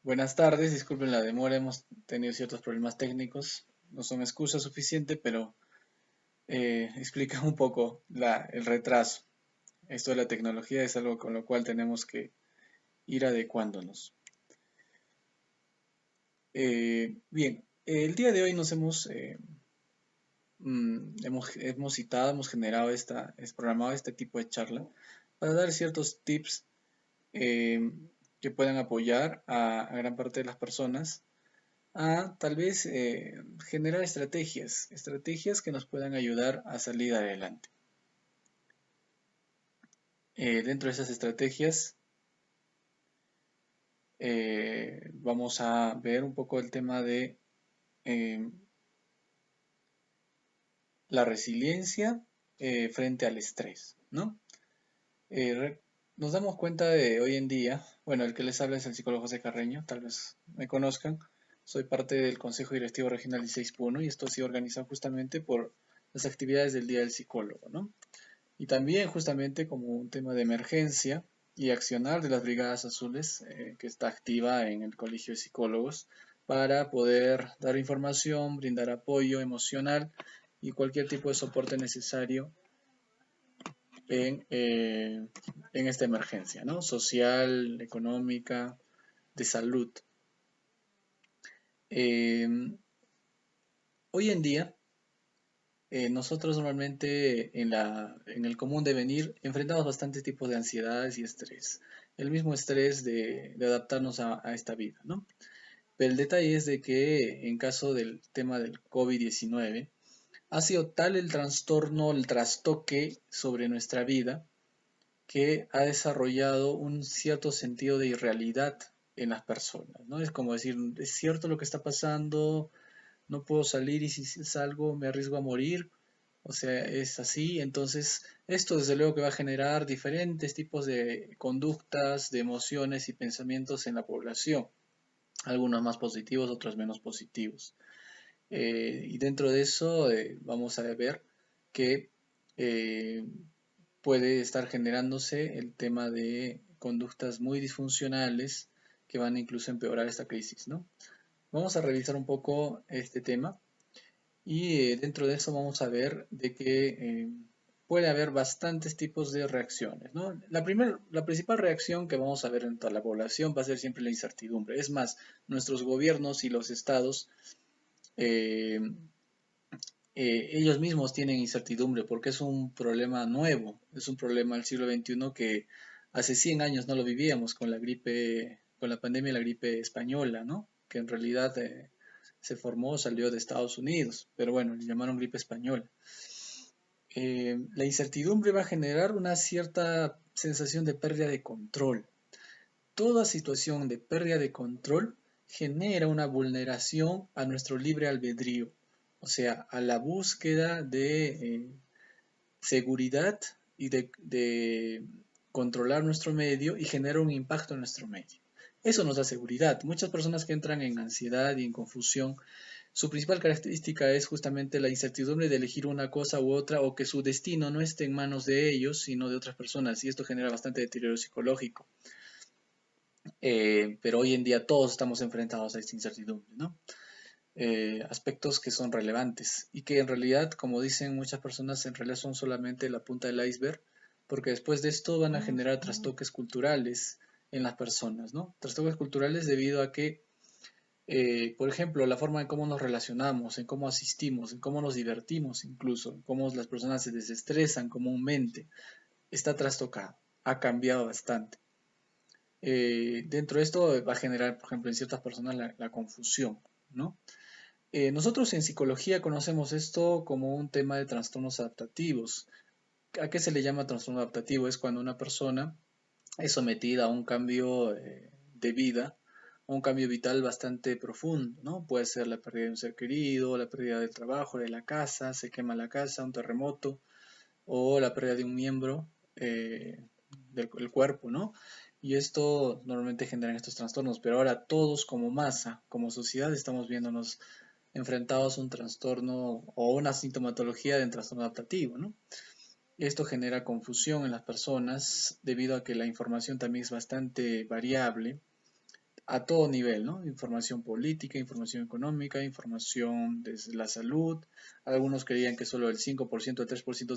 Buenas tardes, disculpen la demora, hemos tenido ciertos problemas técnicos, no son excusa suficiente, pero explica un poco el retraso. Esto de la tecnología es algo con lo cual tenemos que ir adecuándonos. Bien, el día de hoy hemos citado, hemos generado programado este tipo de charla para dar ciertos tips eh, que puedan apoyar a gran parte de las personas a tal vez generar estrategias que nos puedan ayudar a salir adelante. Dentro de esas estrategias vamos a ver un poco el tema de eh, la resiliencia frente al estrés, ¿no? Nos damos cuenta de hoy en día, bueno, el que les habla es el psicólogo José Carreño, tal vez me conozcan. Soy parte del Consejo Directivo Regional 16.1 y esto ha sido organizado justamente por las actividades del Día del Psicólogo, ¿no? Y también justamente como un tema de emergencia y accionar de las Brigadas Azules, que está activa en el Colegio de Psicólogos, para poder dar información, brindar apoyo emocional y cualquier tipo de soporte necesario en esta emergencia, ¿no? Social, económica, de salud. Eh, Hoy en día, nosotros normalmente en el común devenir enfrentamos bastantes tipos de ansiedades y estrés. El mismo estrés de adaptarnos a esta vida, ¿no? Pero el detalle es de que en caso del tema del COVID-19, ha sido tal el trastorno, el trastoque sobre nuestra vida, que ha desarrollado un cierto sentido de irrealidad en las personas, ¿no? Es como decir, es cierto lo que está pasando, no puedo salir y si salgo me arriesgo a morir, o sea, es así. Entonces, esto desde luego que va a generar diferentes tipos de conductas, de emociones y pensamientos en la población, algunos más positivos, otros menos positivos. Y dentro de eso vamos a ver que eh, puede estar generándose el tema de conductas muy disfuncionales que van a incluso a empeorar esta crisis, ¿no? Vamos a revisar un poco este tema y dentro de eso vamos a ver de que puede haber bastantes tipos de reacciones, ¿no? La principal reacción que vamos a ver en toda la población va a ser siempre la incertidumbre. Es más, nuestros gobiernos y los estados, eh, ellos mismos tienen incertidumbre porque es un problema nuevo, es un problema del siglo XXI que hace 100 años no lo vivíamos con la gripe, con la pandemia de la gripe española, ¿no? Que en realidad se formó, salió de Estados Unidos, pero bueno, le llamaron gripe española. La incertidumbre va a generar una cierta sensación de pérdida de control. Toda situación de pérdida de control genera una vulneración a nuestro libre albedrío, o sea, a la búsqueda de seguridad y de controlar nuestro medio y genera un impacto en nuestro medio. Eso nos da seguridad. Muchas personas que entran en ansiedad y en confusión, su principal característica es justamente la incertidumbre de elegir una cosa u otra o que su destino no esté en manos de ellos, sino de otras personas. Y esto genera bastante deterioro psicológico. Pero hoy en día todos estamos enfrentados a esta incertidumbre, ¿no? Aspectos que son relevantes y que en realidad, como dicen muchas personas, en realidad son solamente la punta del iceberg, porque después de esto van a generar trastoques culturales en las personas, ¿no? Trastoques culturales debido a que, por ejemplo, la forma en cómo nos relacionamos, en cómo asistimos, en cómo nos divertimos incluso, en cómo las personas se desestresan comúnmente, está trastocado, ha cambiado bastante. Dentro de esto va a generar, por ejemplo, en ciertas personas la confusión, ¿no? Nosotros en psicología conocemos esto como un tema de trastornos adaptativos. ¿A qué se le llama trastorno adaptativo? Es cuando una persona es sometida a un cambio de vida, a un cambio vital bastante profundo, ¿no? Puede ser la pérdida de un ser querido, la pérdida del trabajo, de la casa, se quema la casa, un terremoto, o la pérdida de un miembro del cuerpo, ¿no? Y esto normalmente genera estos trastornos, pero ahora todos como masa, como sociedad, estamos viéndonos enfrentados a un trastorno o una sintomatología de trastorno adaptativo, ¿no? Esto genera confusión en las personas debido a que la información también es bastante variable. a todo nivel, ¿no? Información política, información económica, información de la salud. Algunos creían que solo el 5%, el 3%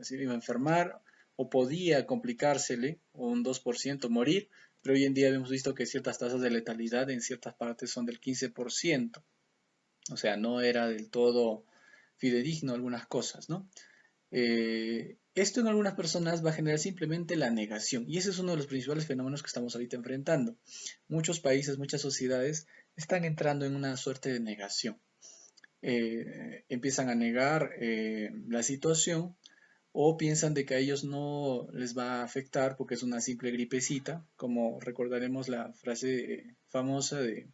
se iba a enfermar o podía complicársele, o un 2% morir, pero hoy en día hemos visto que ciertas tasas de letalidad en ciertas partes son del 15%. O sea, no era del todo fidedigno algunas cosas, ¿no? Esto en algunas personas va a generar simplemente la negación. Y ese es uno de los principales fenómenos que estamos ahorita enfrentando. Muchos países, muchas sociedades están entrando en una suerte de negación. Empiezan a negar la situación o piensan de que a ellos no les va a afectar porque es una simple gripecita, como recordaremos la frase famosa de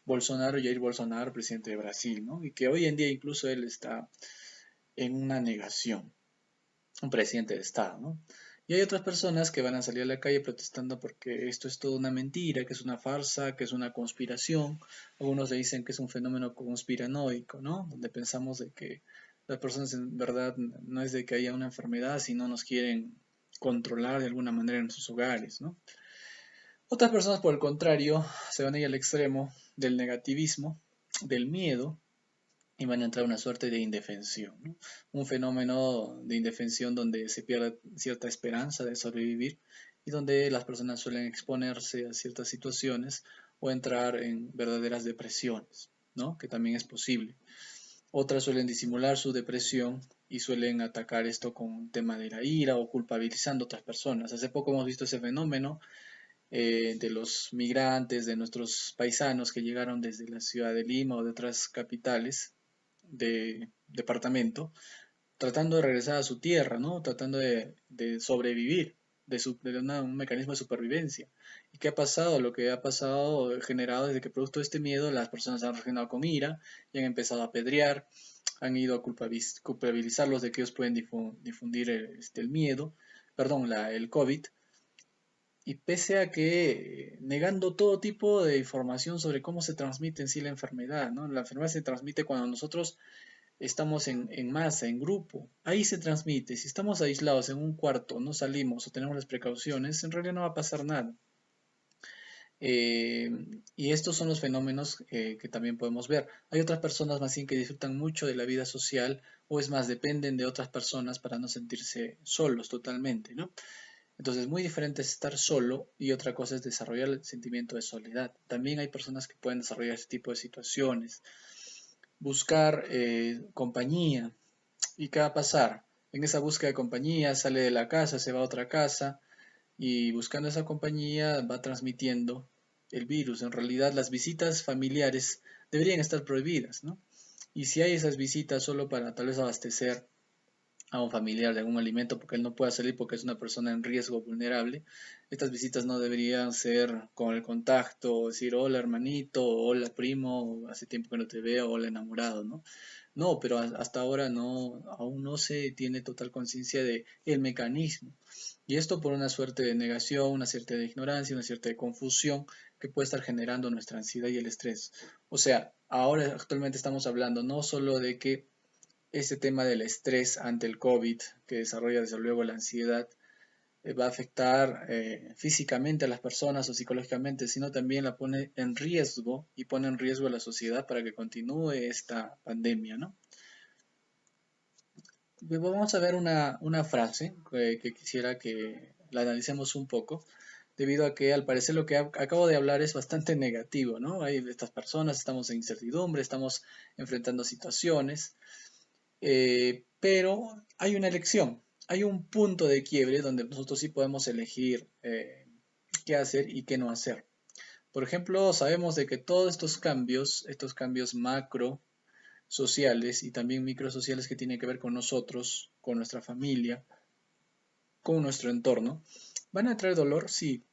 Bolsonaro, Jair Bolsonaro, presidente de Brasil, ¿no? Y que hoy en día incluso él está en una negación, un presidente de Estado, ¿no? Y hay otras personas que van a salir a la calle protestando porque esto es toda una mentira, que es una farsa, que es una conspiración. Algunos le dicen que es un fenómeno conspiranoico, ¿no? Donde pensamos de que las personas en verdad no es de que haya una enfermedad, sino nos quieren controlar de alguna manera en sus hogares, ¿no? Otras personas, por el contrario, se van a ir al extremo del negativismo, del miedo, y van a entrar a una suerte de indefensión, ¿no? Un fenómeno de indefensión donde se pierde cierta esperanza de sobrevivir y donde las personas suelen exponerse a ciertas situaciones o entrar en verdaderas depresiones, ¿no? Que también es posible. Otras suelen disimular su depresión y suelen atacar esto con un tema de la ira o culpabilizando a otras personas. Hace poco hemos visto ese fenómeno de los migrantes, de nuestros paisanos que llegaron desde la ciudad de Lima o de otras capitales de departamento, tratando de regresar a su tierra, ¿no? Tratando de sobrevivir, un mecanismo de supervivencia. ¿Y qué ha pasado? Lo que ha pasado generado desde que producto de este miedo las personas han reaccionado con ira y han empezado a apedrear, han ido a culpabilizarlos de que ellos pueden difundir el miedo, perdón, el COVID, y pese a que negando todo tipo de información sobre cómo se transmite en sí la enfermedad, ¿no? La enfermedad se transmite cuando nosotros estamos en masa, en grupo. Ahí se transmite. Si estamos aislados en un cuarto, no salimos o tenemos las precauciones, en realidad no va a pasar nada. Eh, y estos son los fenómenos que también podemos ver. Hay otras personas más bien que disfrutan mucho de la vida social o es más, dependen de otras personas para no sentirse solos totalmente, ¿no? Entonces, muy diferente es estar solo y otra cosa es desarrollar el sentimiento de soledad. También hay personas que pueden desarrollar ese tipo de situaciones. Buscar compañía. ¿Y qué va a pasar? En esa búsqueda de compañía sale de la casa, se va a otra casa y buscando esa compañía va transmitiendo el virus. En realidad, las visitas familiares deberían estar prohibidas, ¿no? Y si hay esas visitas solo para tal vez abastecer a un familiar de algún alimento porque él no pueda salir porque es una persona en riesgo vulnerable, estas visitas no deberían ser con el contacto, decir hola hermanito, hola primo, hace tiempo que no te veo, hola enamorado, ¿no? No, pero hasta ahora no, aún no se tiene total conciencia de el mecanismo. Y esto por una suerte de negación, una cierta de ignorancia, una cierta de confusión que puede estar generando nuestra ansiedad y el estrés. O sea, ahora actualmente estamos hablando no solo de que este tema del estrés ante el COVID, que desarrolla desde luego la ansiedad, va a afectar físicamente a las personas o psicológicamente, sino también la pone en riesgo y pone en riesgo a la sociedad para que continúe esta pandemia, ¿no? Vamos a ver una frase que quisiera que la analicemos un poco, debido a que al parecer lo que acabo de hablar es bastante negativo, ¿no? Hay estas personas, estamos en incertidumbre, estamos enfrentando situaciones, pero hay una elección, hay un punto de quiebre donde nosotros sí podemos elegir qué hacer y qué no hacer. Por ejemplo, sabemos de que todos estos cambios macro sociales y también microsociales que tienen que ver con nosotros, con nuestra familia, con nuestro entorno, van a traer dolor, sí,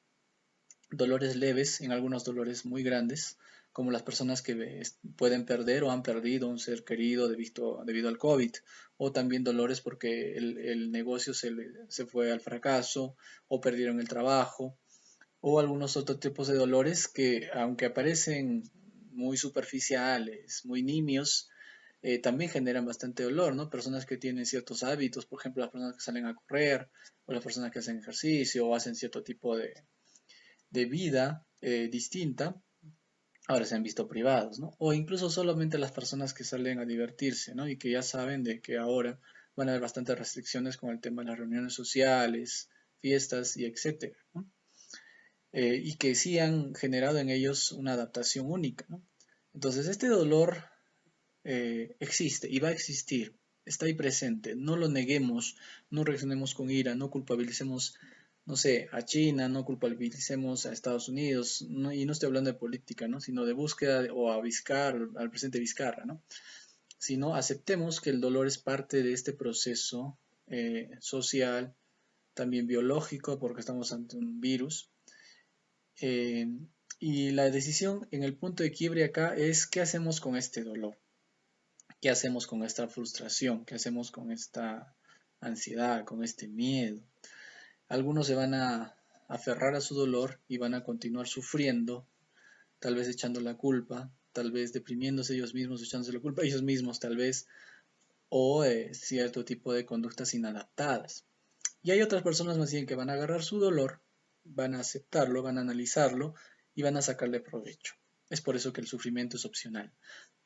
dolores leves, en algunos dolores muy grandes, como las personas que pueden perder o han perdido un ser querido debido al COVID, o también dolores porque el negocio se fue al fracaso, o perdieron el trabajo, o algunos otros tipos de dolores que, aunque aparecen muy superficiales, muy nimios, también generan bastante dolor, ¿no? Personas que tienen ciertos hábitos, por ejemplo, las personas que salen a correr, o las personas que hacen ejercicio, o hacen cierto tipo de vida, distinta, ahora se han visto privados, ¿no? O incluso solamente las personas que salen a divertirse, ¿no? Y que ya saben de que ahora van a haber bastantes restricciones con el tema de las reuniones sociales, fiestas y etcétera, ¿no? Y que sí han generado en ellos una adaptación única, ¿no? Entonces, este dolor existe y va a existir, está ahí presente, no lo neguemos, no reaccionemos con ira, no culpabilicemos, no sé, a China, no culpabilicemos a Estados Unidos, y no estoy hablando de política, ¿no? Sino de búsqueda o a Vizcarra, al presidente Vizcarra, ¿no? Sino aceptemos que el dolor es parte de este proceso social, también biológico, porque estamos ante un virus. eh, y la decisión en el punto de quiebre acá es qué hacemos con este dolor. ¿Qué hacemos con esta frustración? ¿Qué hacemos con esta ansiedad, con este miedo? Algunos se van a aferrar a su dolor y van a continuar sufriendo, tal vez echando la culpa, tal vez deprimiéndose ellos mismos, echándose la culpa ellos mismos, tal vez, o cierto tipo de conductas inadaptadas. Y hay otras personas más bien que van a agarrar su dolor, van a aceptarlo, van a analizarlo y van a sacarle provecho. Es por eso que el sufrimiento es opcional.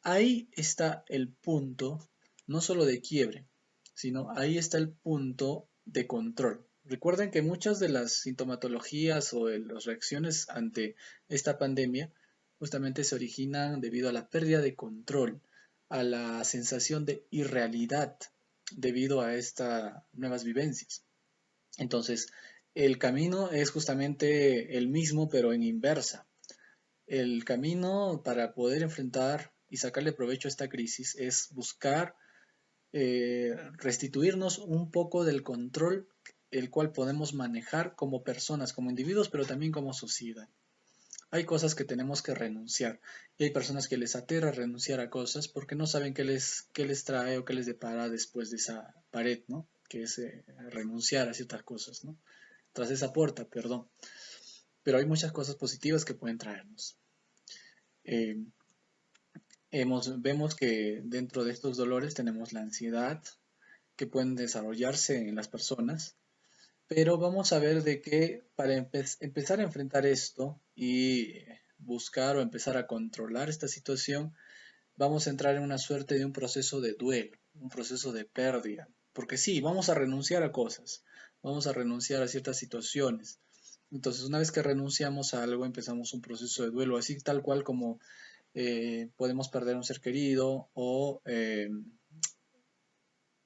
Ahí está el punto, no solo de quiebre, sino ahí está el punto de control. Recuerden que muchas de las sintomatologías o de las reacciones ante esta pandemia justamente se originan debido a la pérdida de control, a la sensación de irrealidad debido a estas nuevas vivencias. Entonces, el camino es justamente el mismo, pero en inversa. El camino para poder enfrentar y sacarle provecho a esta crisis es buscar restituirnos un poco del control el cual podemos manejar como personas, como individuos, pero también como sociedad. Hay cosas que tenemos que renunciar y hay personas que les aterra renunciar a cosas porque no saben qué les trae o qué les depara después de esa pared, ¿no? Que es renunciar a ciertas cosas, ¿no? Tras esa puerta, perdón. Pero hay muchas cosas positivas que pueden traernos. Eh, vemos que dentro de estos dolores tenemos la ansiedad que pueden desarrollarse en las personas, pero vamos a ver de que para empezar a enfrentar esto y buscar o empezar a controlar esta situación, vamos a entrar en una suerte de un proceso de duelo, un proceso de pérdida, porque sí, vamos a renunciar a cosas, vamos a renunciar a ciertas situaciones. Entonces, una vez que renunciamos a algo, empezamos un proceso de duelo, así tal cual como podemos perder un ser querido o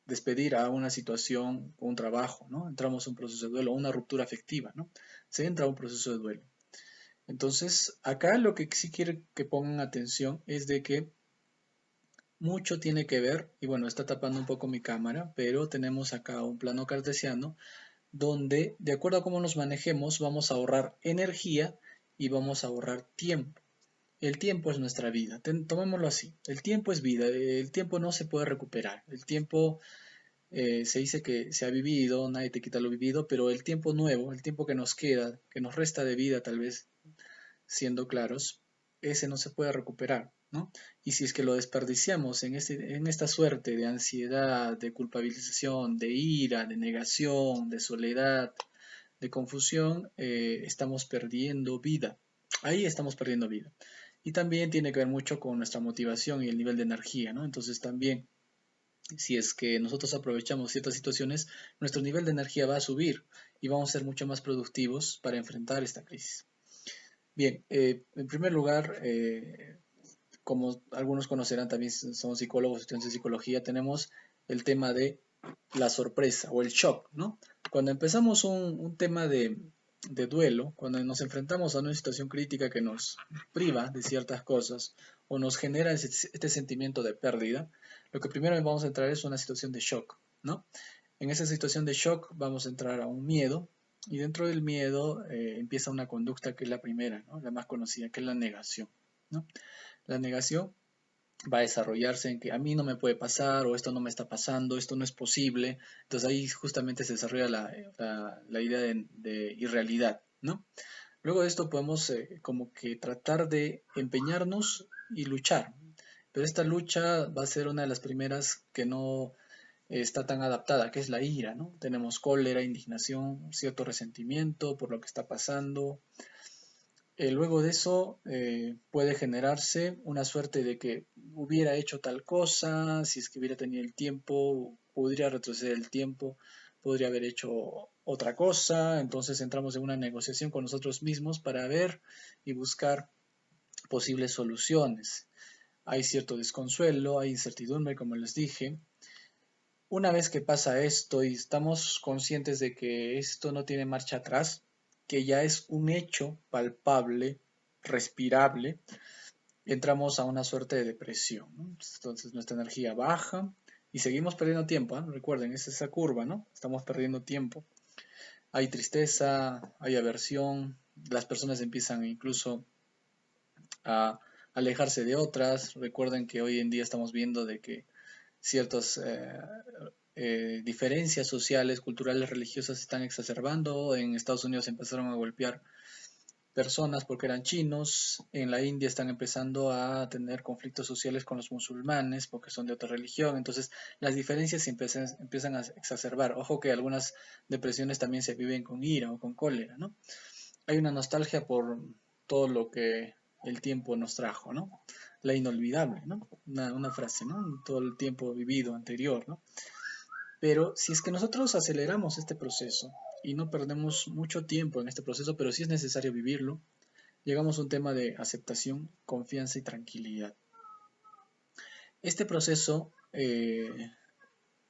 despedir a una situación, un trabajo, ¿no? Entramos en un proceso de duelo, una ruptura afectiva, ¿no? Se entra a un proceso de duelo. Entonces, acá lo que sí quiero que pongan atención es de que mucho tiene que ver, y bueno, está tapando un poco mi cámara, pero tenemos acá un plano cartesiano donde, de acuerdo a cómo nos manejemos, vamos a ahorrar energía y vamos a ahorrar tiempo. El tiempo es nuestra vida, tomémoslo así. El tiempo es vida, el tiempo no se puede recuperar. El tiempo se dice que se ha vivido, nadie te quita lo vivido, pero el tiempo nuevo, el tiempo que nos queda, que nos resta de vida tal vez, siendo claros, ese no se puede recuperar, ¿no? Y si es que lo desperdiciamos en esta suerte de ansiedad, de culpabilización, de ira, de negación, de soledad, de confusión, estamos perdiendo vida. Ahí estamos perdiendo vida. Y también tiene que ver mucho con nuestra motivación y el nivel de energía, ¿no? Entonces también, si es que nosotros aprovechamos ciertas situaciones, nuestro nivel de energía va a subir y vamos a ser mucho más productivos para enfrentar esta crisis. Bien, en primer lugar, como algunos conocerán, también somos psicólogos, estudiantes de psicología, tenemos el tema de la sorpresa o el shock, ¿no? Cuando empezamos un tema de duelo, cuando nos enfrentamos a una situación crítica que nos priva de ciertas cosas o nos genera este sentimiento de pérdida, lo que primero vamos a entrar es una situación de shock, ¿no? En esa situación de shock vamos a entrar a un miedo y dentro del miedo empieza una conducta que es la primera, ¿no? La más conocida, que es la negación, ¿no? La negación va a desarrollarse en que a mí no me puede pasar o esto no me está pasando, esto no es posible. Entonces ahí justamente se desarrolla la idea de irrealidad, ¿no? Luego de esto podemos como que tratar de empeñarnos y luchar. Pero esta lucha va a ser una de las primeras que no está tan adaptada, que es la ira, ¿no? Tenemos cólera, indignación, cierto resentimiento por lo que está pasando, Luego de eso puede generarse una suerte de que hubiera hecho tal cosa, si es que hubiera tenido el tiempo, podría retroceder el tiempo, podría haber hecho otra cosa, entonces entramos en una negociación con nosotros mismos para ver y buscar posibles soluciones. Hay cierto desconsuelo, hay incertidumbre, como les dije. Una vez que pasa esto y estamos conscientes de que esto no tiene marcha atrás, que ya es un hecho palpable, respirable, entramos a una suerte de depresión, ¿no? Entonces nuestra energía baja y seguimos perdiendo tiempo, ¿eh? Recuerden, es esa curva, ¿no? Estamos perdiendo tiempo. Hay tristeza, hay aversión, las personas empiezan incluso a alejarse de otras. Recuerden que hoy en día estamos viendo de que ciertas diferencias sociales, culturales, religiosas se están exacerbando. En Estados Unidos empezaron a golpear personas porque eran chinos. En la India están empezando a tener conflictos sociales con los musulmanes porque son de otra religión. Entonces las diferencias empiezan a exacerbar. Ojo que algunas depresiones también se viven con ira o con cólera, ¿no? Hay una nostalgia por todo lo que el tiempo nos trajo, ¿no? La inolvidable, ¿no? Una frase, ¿no? Todo el tiempo vivido anterior, ¿no? Pero si es que nosotros aceleramos este proceso y no perdemos mucho tiempo en este proceso, pero sí es necesario vivirlo, llegamos a un tema de aceptación, confianza y tranquilidad. Este proceso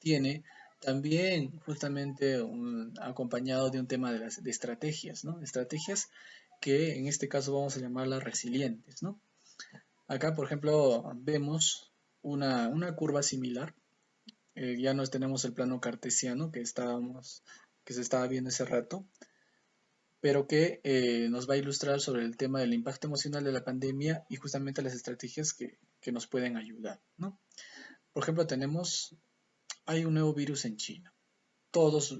tiene también justamente acompañado de un tema de estrategias, ¿no? Estrategias que en este caso vamos a llamarlas resilientes, ¿no? Acá, por ejemplo, vemos una curva similar. Ya no tenemos el plano cartesiano que se estaba viendo hace rato, pero que nos va a ilustrar sobre el tema del impacto emocional de la pandemia y justamente las estrategias que nos pueden ayudar, ¿no? Por ejemplo, hay un nuevo virus en China. Todos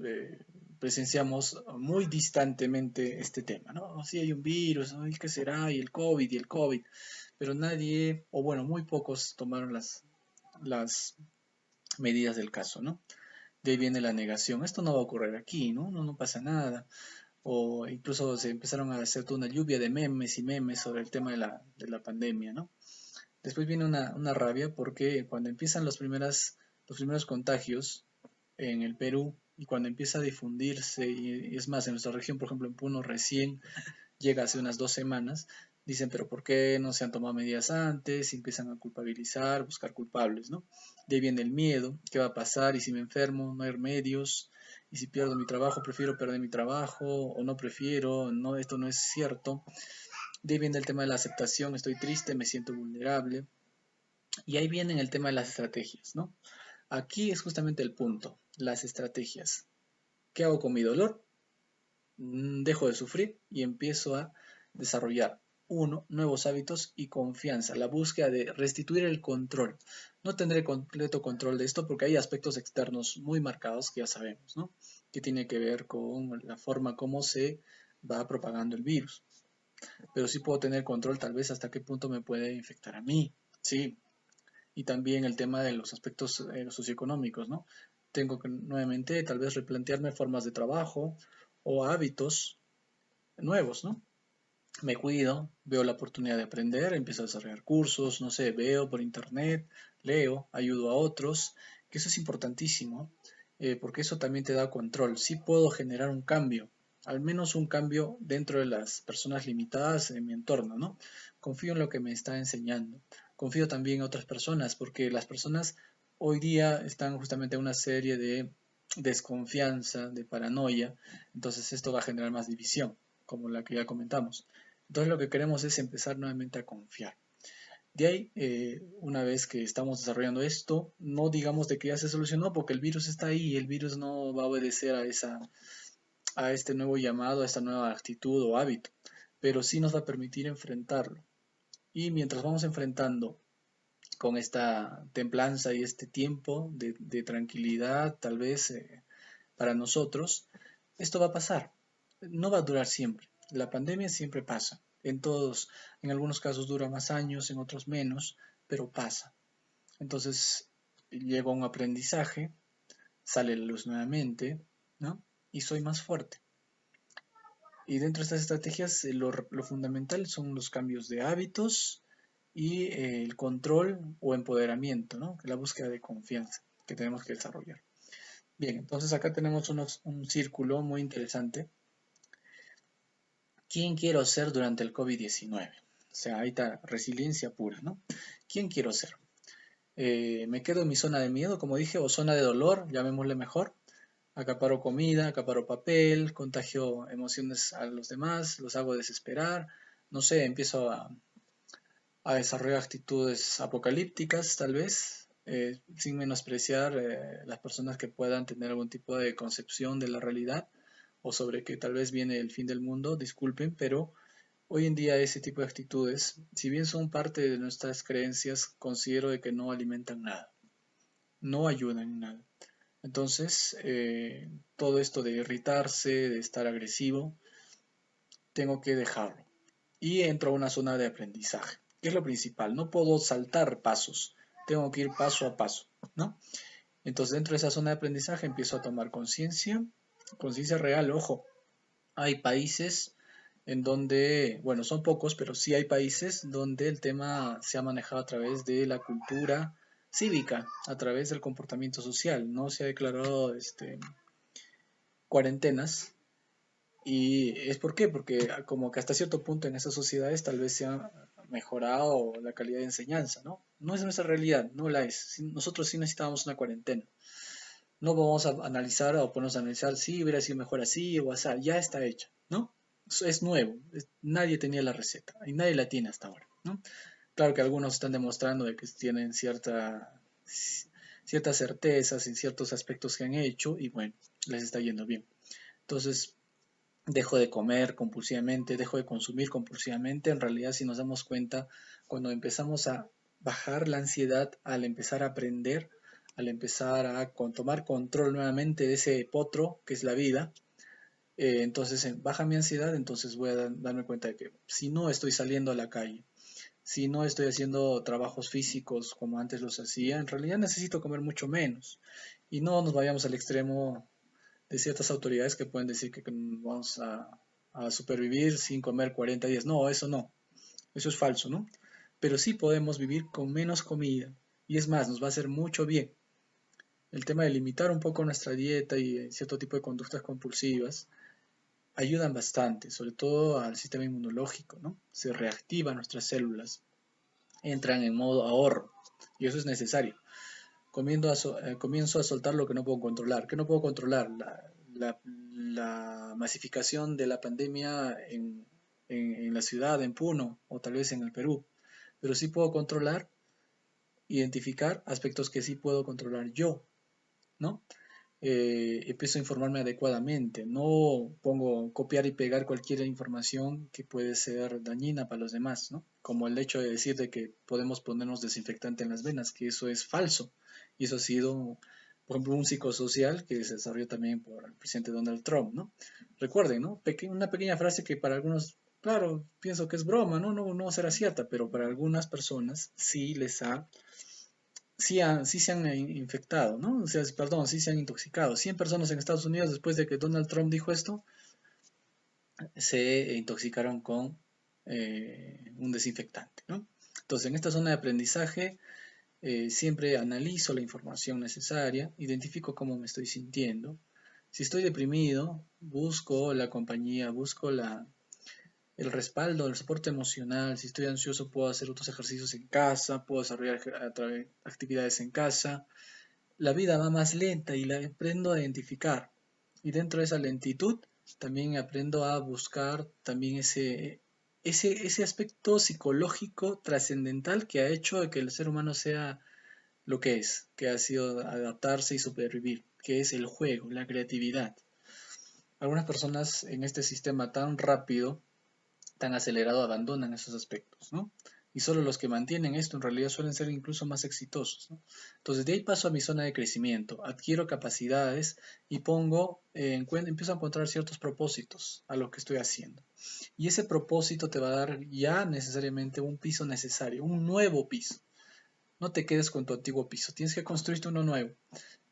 presenciamos muy distantemente este tema, ¿no? Sí, hay un virus, ¿no? ¿Y qué será? Y el COVID, pero nadie, o bueno, muy pocos tomaron las medidas del caso, ¿no? De ahí viene la negación. Esto no va a ocurrir aquí, ¿no? No, no pasa nada. O incluso se empezaron a hacer toda una lluvia de memes y memes sobre el tema de la pandemia, ¿no? Después viene una rabia porque cuando empiezan los primeros contagios en el Perú y cuando empieza a difundirse, y es más, en nuestra región, por ejemplo, en Puno recién llega hace unas 2 semanas, dicen, pero ¿por qué no se han tomado medidas antes? Y empiezan a culpabilizar, buscar culpables, ¿no? De ahí viene el miedo, ¿qué va a pasar? ¿Y si me enfermo? No hay remedios. ¿Y si pierdo mi trabajo? ¿Prefiero perder mi trabajo? ¿O no prefiero? No, esto no es cierto. De ahí viene el tema de la aceptación, estoy triste, me siento vulnerable. Y ahí viene el tema de las estrategias, ¿no? Aquí es justamente el punto, las estrategias. ¿Qué hago con mi dolor? Dejo de sufrir y empiezo a desarrollar, uno, nuevos hábitos y confianza, la búsqueda de restituir el control. No tendré completo control de esto porque hay aspectos externos muy marcados que ya sabemos, ¿no? Que tiene que ver con la forma como se va propagando el virus. Pero sí puedo tener control tal vez hasta qué punto me puede infectar a mí, ¿sí? Y también el tema de los aspectos socioeconómicos, ¿no? Tengo que nuevamente tal vez replantearme formas de trabajo o hábitos nuevos, ¿no? Me cuido, veo la oportunidad de aprender, empiezo a desarrollar cursos, no sé, veo por internet, leo, ayudo a otros, que eso es importantísimo, porque eso también te da control. Sí puedo generar un cambio, al menos un cambio dentro de las personas limitadas en mi entorno, ¿no? Confío en lo que me está enseñando. Confío también en otras personas, porque las personas hoy día están justamente en una serie de desconfianza, de paranoia, entonces esto va a generar más división, como la que ya comentamos. Entonces lo que queremos es empezar nuevamente a confiar. De ahí, una vez que estamos desarrollando esto, no digamos de que ya se solucionó porque el virus está ahí y el virus no va a obedecer a este nuevo llamado, a esta nueva actitud o hábito, pero sí nos va a permitir enfrentarlo. Y mientras vamos enfrentando con esta templanza y este tiempo de tranquilidad, tal vez para nosotros, esto va a pasar. No va a durar siempre. La pandemia siempre pasa. En algunos casos dura más años, en otros menos, pero pasa. Entonces llega un aprendizaje, sale la luz nuevamente, ¿no? Y soy más fuerte. Y dentro de estas estrategias, lo fundamental son los cambios de hábitos y el control o empoderamiento, ¿no? La búsqueda de confianza que tenemos que desarrollar. Bien, entonces acá tenemos un círculo muy interesante. ¿Quién quiero ser durante el COVID-19? O sea, ahí está resiliencia pura, ¿no? ¿Quién quiero ser? ¿Me quedo en mi zona de miedo, como dije, o zona de dolor, llamémosle mejor? Acaparo comida, acaparo papel, contagio emociones a los demás, los hago desesperar, no sé, empiezo a desarrollar actitudes apocalípticas, tal vez, sin menospreciar las personas que puedan tener algún tipo de concepción de la realidad o sobre que tal vez viene el fin del mundo, disculpen, pero hoy en día ese tipo de actitudes, si bien son parte de nuestras creencias, considero de que no alimentan nada, no ayudan en nada. Entonces, todo esto de irritarse, de estar agresivo, tengo que dejarlo. Y entro a una zona de aprendizaje, que es lo principal. No puedo saltar pasos, tengo que ir paso a paso, ¿no? Entonces, dentro de esa zona de aprendizaje empiezo a tomar conciencia, conciencia real, ojo. Hay países en donde, bueno, son pocos, pero sí hay países donde el tema se ha manejado a través de la cultura cívica, a través del comportamiento social. No se ha declarado cuarentenas. ¿Y es por qué? Porque como que hasta cierto punto en esas sociedades tal vez se ha mejorado la calidad de enseñanza, ¿no? No es nuestra realidad, no la es. Nosotros sí necesitábamos una cuarentena. No vamos a analizar o ponernos a analizar si hubiera sido mejor así o así, ya está hecha, ¿no? Eso es nuevo, nadie tenía la receta y nadie la tiene hasta ahora, ¿no? Claro que algunos están demostrando de que tienen ciertas certezas en ciertos aspectos que han hecho y bueno, les está yendo bien. Entonces, dejo de comer compulsivamente, dejo de consumir compulsivamente. En realidad, si nos damos cuenta, cuando empezamos a bajar la ansiedad, al empezar a aprender, al empezar a tomar control nuevamente de ese potro que es la vida, entonces baja mi ansiedad, entonces voy a darme cuenta de que si no estoy saliendo a la calle, si no estoy haciendo trabajos físicos como antes los hacía, en realidad necesito comer mucho menos. Y no nos vayamos al extremo de ciertas autoridades que pueden decir que vamos a supervivir sin comer 40 días. No, eso no. Eso es falso, ¿no? Pero sí podemos vivir con menos comida. Y es más, nos va a hacer mucho bien. El tema de limitar un poco nuestra dieta y cierto tipo de conductas compulsivas ayudan bastante, sobre todo al sistema inmunológico, ¿no? Se reactivan nuestras células, entran en modo ahorro y eso es necesario. Comienzo a soltar lo que no puedo controlar. ¿Qué no puedo controlar? La masificación de la pandemia en la ciudad, en Puno, o tal vez en el Perú. Pero sí puedo controlar, identificar aspectos que sí puedo controlar yo, ¿no? Empiezo a informarme adecuadamente, no pongo copiar y pegar cualquier información que puede ser dañina para los demás, ¿no? Como el hecho de decir de que podemos ponernos desinfectante en las venas, que eso es falso. Y eso ha sido, por ejemplo, un psicosocial que se desarrolló también por el presidente Donald Trump, ¿no? Recuerden, ¿no? Una pequeña frase que para algunos, claro, pienso que es broma, ¿no? No será cierta, pero para algunas personas sí sí se han infectado, ¿no? O sea, perdón, sí se han intoxicado. 100 personas en Estados Unidos después de que Donald Trump dijo esto, se intoxicaron con un desinfectante, ¿no? Entonces, en esta zona de aprendizaje, siempre analizo la información necesaria, identifico cómo me estoy sintiendo. Si estoy deprimido, busco la compañía, busco el respaldo, el soporte emocional. Si estoy ansioso, puedo hacer otros ejercicios en casa, puedo desarrollar actividades en casa. La vida va más lenta y la aprendo a identificar. Y dentro de esa lentitud también aprendo a buscar también ese aspecto psicológico trascendental que ha hecho de que el ser humano sea lo que es, que ha sido adaptarse y supervivir, que es el juego, la creatividad. Algunas personas en este sistema tan rápido, tan acelerado, abandonan esos aspectos, ¿no? Y solo los que mantienen esto en realidad suelen ser incluso más exitosos, ¿no? Entonces de ahí paso a mi zona de crecimiento, adquiero capacidades y empiezo a encontrar ciertos propósitos a lo que estoy haciendo. Y ese propósito te va a dar ya necesariamente un piso necesario, un nuevo piso. No te quedes con tu antiguo piso, tienes que construirte uno nuevo.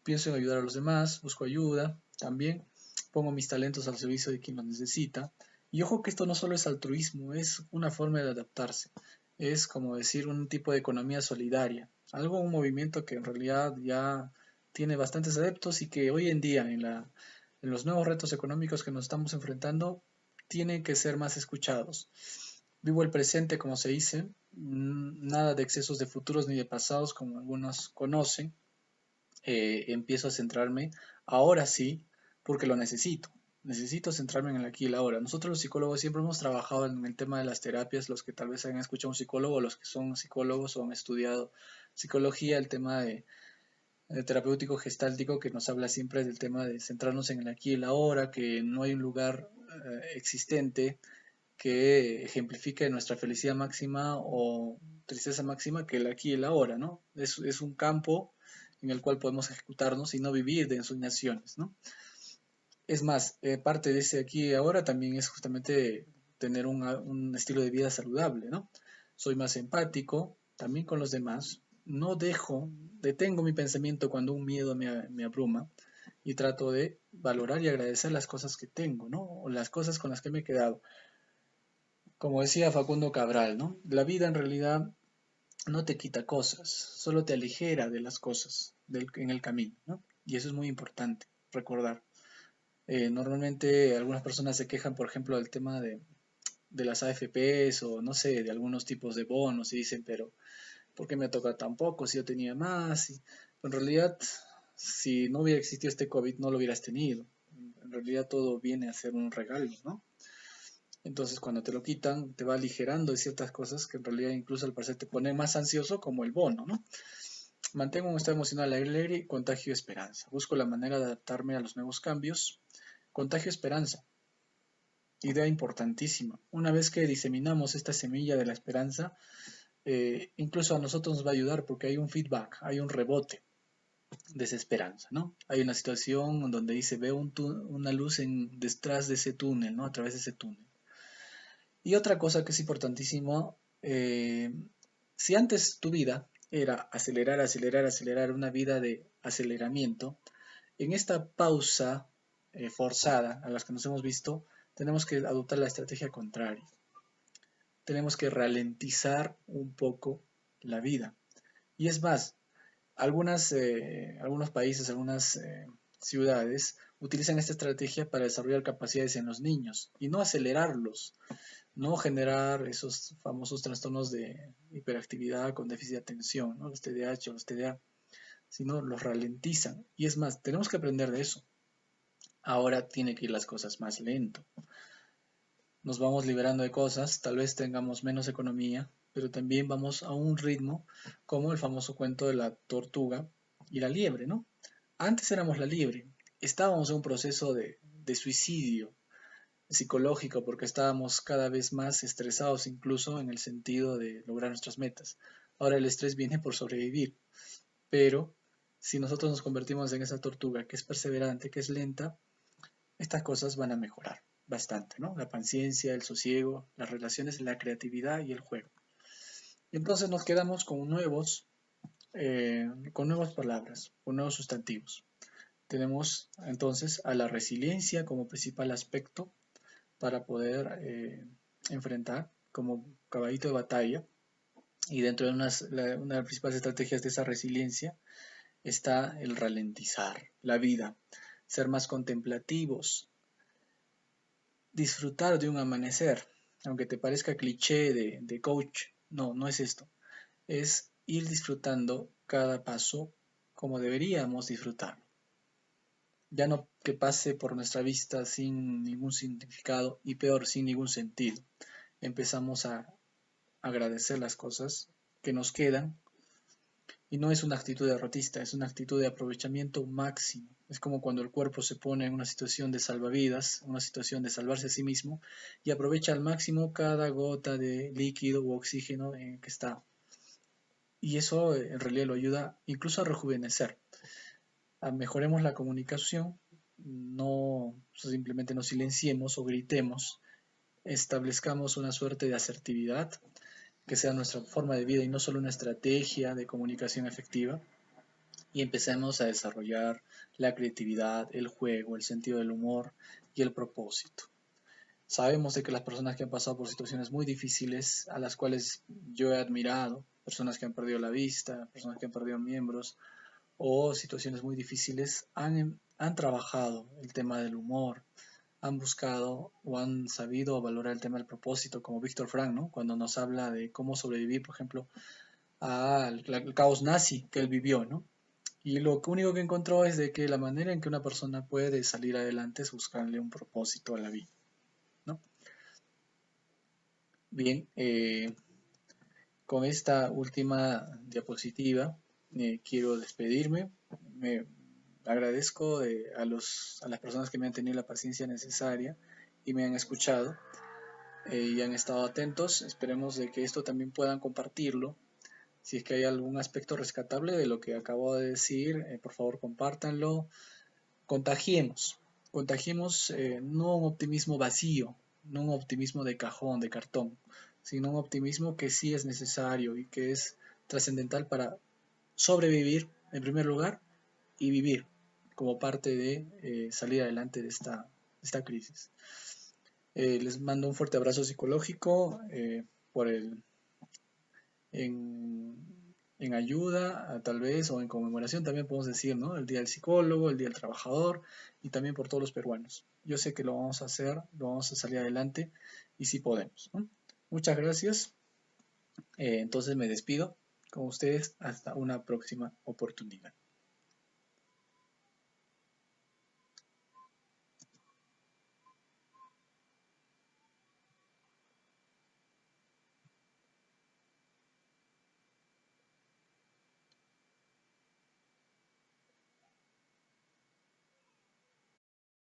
Pienso en ayudar a los demás, busco ayuda, también pongo mis talentos al servicio de quien lo necesita Y ojo que esto no solo es altruismo, es una forma de adaptarse. Es como decir un tipo de economía solidaria. Algo, un movimiento que en realidad ya tiene bastantes adeptos y que hoy en día en los nuevos retos económicos que nos estamos enfrentando tienen que ser más escuchados. Vivo el presente, como se dice, nada de excesos de futuros ni de pasados, como algunos conocen. Empiezo a centrarme, ahora sí, porque lo necesito. Necesito centrarme en el aquí y el ahora. Nosotros los psicólogos siempre hemos trabajado en el tema de las terapias, los que tal vez hayan escuchado a un psicólogo, los que son psicólogos o han estudiado psicología, el tema de terapéutico gestáltico que nos habla siempre del tema de centrarnos en el aquí y el ahora, que no hay un lugar existente que ejemplifique nuestra felicidad máxima o tristeza máxima que el aquí y el ahora, ¿no? Es un campo en el cual podemos ejecutarnos y no vivir de ensoñaciones, ¿no? Es más, parte de ese aquí y ahora también es justamente tener un estilo de vida saludable, ¿no? Soy más empático, también con los demás, no detengo mi pensamiento cuando un miedo me abruma y trato de valorar y agradecer las cosas que tengo, ¿no? O las cosas con las que me he quedado. Como decía Facundo Cabral, ¿no? La vida en realidad no te quita cosas, solo te aligera de las cosas en el camino, ¿no? Y eso es muy importante recordar. Normalmente algunas personas se quejan, por ejemplo, del tema de las AFPs o no sé, de algunos tipos de bonos y dicen, pero ¿por qué me toca tan poco si yo tenía más? Y, en realidad, si no hubiera existido este COVID, no lo hubieras tenido. En realidad todo viene a ser un regalo, ¿no? Entonces, cuando te lo quitan, te va aligerando de ciertas cosas que en realidad incluso al parecer te pone más ansioso, como el bono, ¿no? Mantengo un estado emocional alegre y contagio esperanza. Busco la manera de adaptarme a los nuevos cambios. Contagio esperanza. Idea importantísima. Una vez que diseminamos esta semilla de la esperanza, incluso a nosotros nos va a ayudar porque hay un feedback, hay un rebote de esa esperanza, ¿no? Hay una situación donde dice, veo una luz detrás de ese túnel, ¿no? A través de ese túnel. Y otra cosa que es importantísimo, si antes tu vida era acelerar, acelerar, acelerar, una vida de aceleramiento, en esta pausa forzada a las que nos hemos visto, tenemos que adoptar la estrategia contraria. Tenemos que ralentizar un poco la vida. Y es más, algunos países, algunas ciudades utilizan esta estrategia para desarrollar capacidades en los niños y no acelerarlos, no generar esos famosos trastornos de hiperactividad con déficit de atención, ¿no? Los TDAH o los TDA, sino los ralentizan. Y es más, tenemos que aprender de eso. Ahora tiene que ir las cosas más lento. Nos vamos liberando de cosas, tal vez tengamos menos economía, pero también vamos a un ritmo como el famoso cuento de la tortuga y la liebre, ¿no? Antes éramos la liebre, estábamos en un proceso de suicidio psicológico porque estábamos cada vez más estresados incluso en el sentido de lograr nuestras metas. Ahora el estrés viene por sobrevivir, pero si nosotros nos convertimos en esa tortuga que es perseverante, que es lenta, estas cosas van a mejorar bastante, ¿no? La paciencia, el sosiego, las relaciones, la creatividad y el juego. Y entonces nos quedamos con nuevas palabras, con nuevos sustantivos. Tenemos entonces a la resiliencia como principal aspecto para poder enfrentar como caballito de batalla. Y dentro de una de las principales estrategias de esa resiliencia está el ralentizar la vida, ser más contemplativos, disfrutar de un amanecer, aunque te parezca cliché de coach, no, no es esto, es ir disfrutando cada paso como deberíamos disfrutar. Ya no que pase por nuestra vista sin ningún significado y peor, sin ningún sentido. Empezamos a agradecer las cosas que nos quedan y no es una actitud derrotista, es una actitud de aprovechamiento máximo. Es como cuando el cuerpo se pone en una situación de salvavidas, una situación de salvarse a sí mismo y aprovecha al máximo cada gota de líquido u oxígeno en que está. Y eso en realidad lo ayuda incluso a rejuvenecer. Mejoremos la comunicación, no simplemente nos silenciemos o gritemos, establezcamos una suerte de asertividad que sea nuestra forma de vida y no solo una estrategia de comunicación efectiva, y empecemos a desarrollar la creatividad, el juego, el sentido del humor y el propósito. Sabemos de que las personas que han pasado por situaciones muy difíciles, a las cuales yo he admirado, personas que han perdido la vista, personas que han perdido miembros, o situaciones muy difíciles, han trabajado el tema del humor, han buscado o han sabido valorar el tema del propósito, como Víctor Frank, ¿no? Cuando nos habla de cómo sobrevivir, por ejemplo, al caos nazi que él vivió, ¿no? Y lo único que encontró es de que la manera en que una persona puede salir adelante es buscarle un propósito a la vida, ¿no? Bien, con esta última diapositiva quiero despedirme. Me agradezco a las personas que me han tenido la paciencia necesaria y me han escuchado y han estado atentos. Esperemos de que esto también puedan compartirlo. Si es que hay algún aspecto rescatable de lo que acabo de decir, por favor compártanlo. Contagiemos, contagiemos no un optimismo vacío, no un optimismo de cajón, de cartón, sino un optimismo que sí es necesario y que es trascendental para sobrevivir en primer lugar y vivir como parte de salir adelante de esta crisis. Les mando un fuerte abrazo psicológico por el, en, en ayuda, tal vez, o en conmemoración también podemos decir, ¿no? El Día del Psicólogo, el Día del Trabajador y también por todos los peruanos. Yo sé que lo vamos a hacer, lo vamos a salir adelante y sí podemos, ¿no? Muchas gracias. Entonces me despido con ustedes hasta una próxima oportunidad.